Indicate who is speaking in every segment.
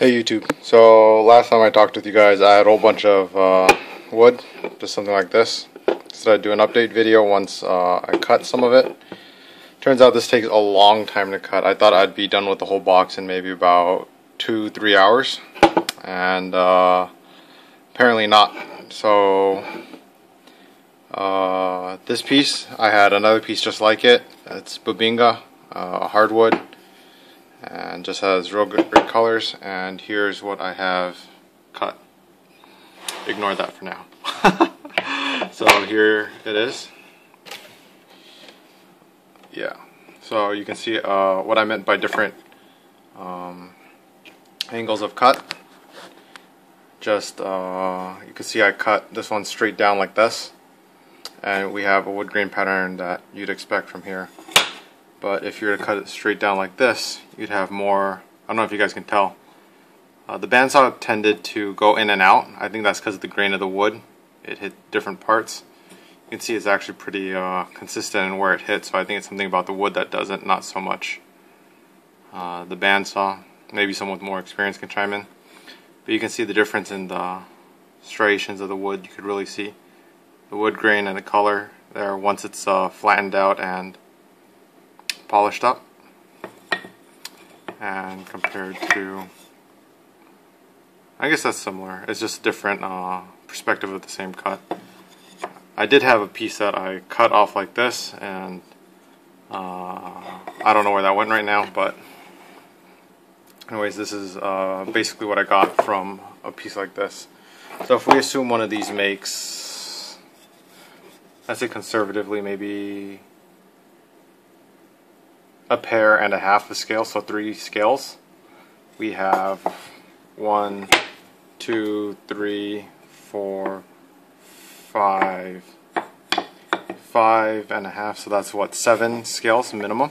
Speaker 1: Hey YouTube. So last time I talked with you guys, I had a whole bunch of wood, just something like this. So I'd do an update video once I cut some of it. Turns out this takes a long time to cut. I thought I'd be done with the whole box in maybe about 2-3 hours, and apparently not. So this piece, I had another piece just like it. It's Bubinga, hardwood, and just has real great colors. And here's what I have cut. Ignore that for now. So here it is. Yeah, so you can see what I meant by different angles of cut. Just you can see I cut this one straight down like this, and we have a wood grain pattern that you'd expect from here. But if you were to cut it straight down like this, you'd have more. I don't know if you guys can tell. The bandsaw tended to go in and out. I think that's because of the grain of the wood. It hit different parts. You can see it's actually pretty consistent in where it hits. So I think it's something about the wood that does it, not so much the bandsaw. Maybe someone with more experience can chime in. But you can see the difference in the striations of the wood. You could really see the wood grain and the color there once it's flattened out and polished up, and compared to, I guess that's similar. It's just a different perspective of the same cut. I did have a piece that I cut off like this, and I don't know where that went right now, but anyways, this is basically what I got from a piece like this. So if we assume one of these makes, let's say conservatively, maybe a pair and a half of scales, so 3 scales. We have 1, 2, 3, 4, 5 and a half, so that's what, 7 scales minimum.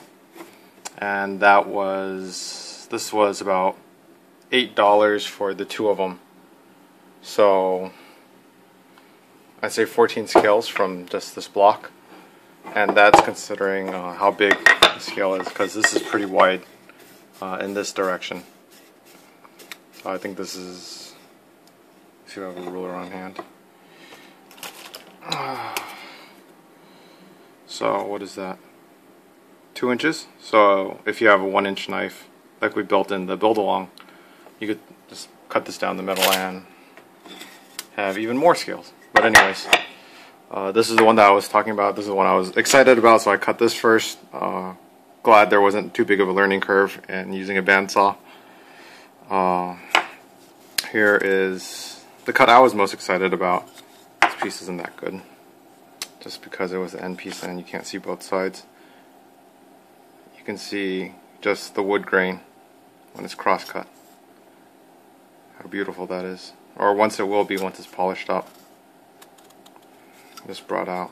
Speaker 1: And that was, this was about $8 for the 2 of them. So I'd say 14 scales from just this block, and that's considering how big the scale is, because this is pretty wide in this direction. So I think this is, let's see if I have a ruler on hand. So what is that? 2 inches? So if you have a 1-inch knife like we built in the build along, you could just cut this down the middle and have even more scales. But anyways, this is the one that I was talking about. This is the one I was excited about, so I cut this first. Glad there wasn't too big of a learning curve in using a bandsaw. Here is the cut I was most excited about. This piece isn't that good, just because it was the end piece and you can't see both sides. You can see just the wood grain when it's cross cut. How beautiful that is. Or once it will be, once it's polished up. Just brought out.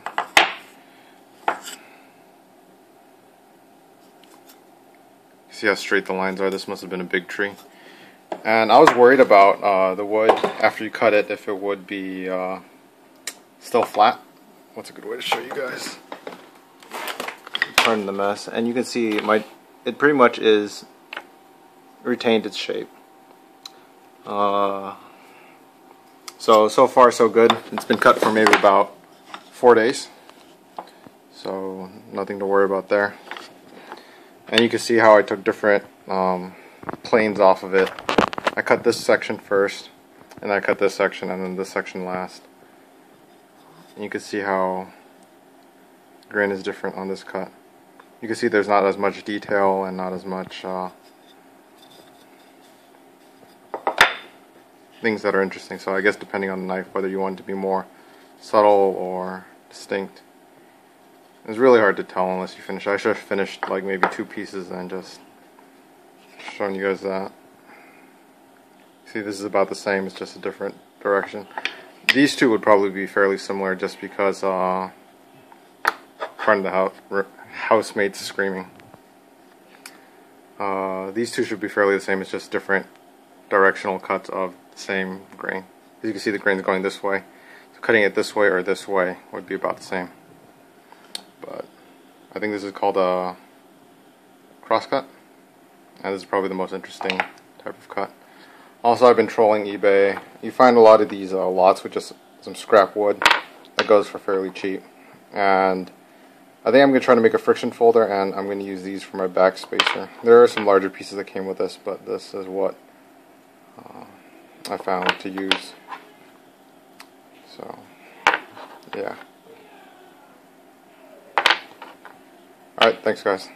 Speaker 1: See how straight the lines are? This must have been a big tree. And I was worried about the wood after you cut it, if it would be still flat. What's a good way to show you guys? Pardon the mess. And you can see it pretty much is retained its shape. So far so good. It's been cut for maybe about 4 days, so nothing to worry about there. And you can see how I took different planes off of it. I cut this section first, and I cut this section, and then this section last. And you can see how grain is different on this cut. You can see there's not as much detail and not as much things that are interesting. So I guess depending on the knife, whether you want it to be more subtle or distinct. It's really hard to tell unless you finish. I should have finished like maybe 2 pieces and just shown you guys that. See, this is about the same, it's just a different direction. These two would probably be fairly similar, just because pardon the housemates screaming. These two should be fairly the same, it's just different directional cuts of the same grain. As you can see, the grain's going this way. So cutting it this way or this way would be about the same. But I think this is called a crosscut, and this is probably the most interesting type of cut. Also, I've been trolling eBay. You find a lot of these lots with just some scrap wood that goes for fairly cheap. And I think I'm going to try to make a friction folder, and I'm going to use these for my back spacer. There are some larger pieces that came with this, but this is what I found to use. So, yeah. Alright, thanks guys.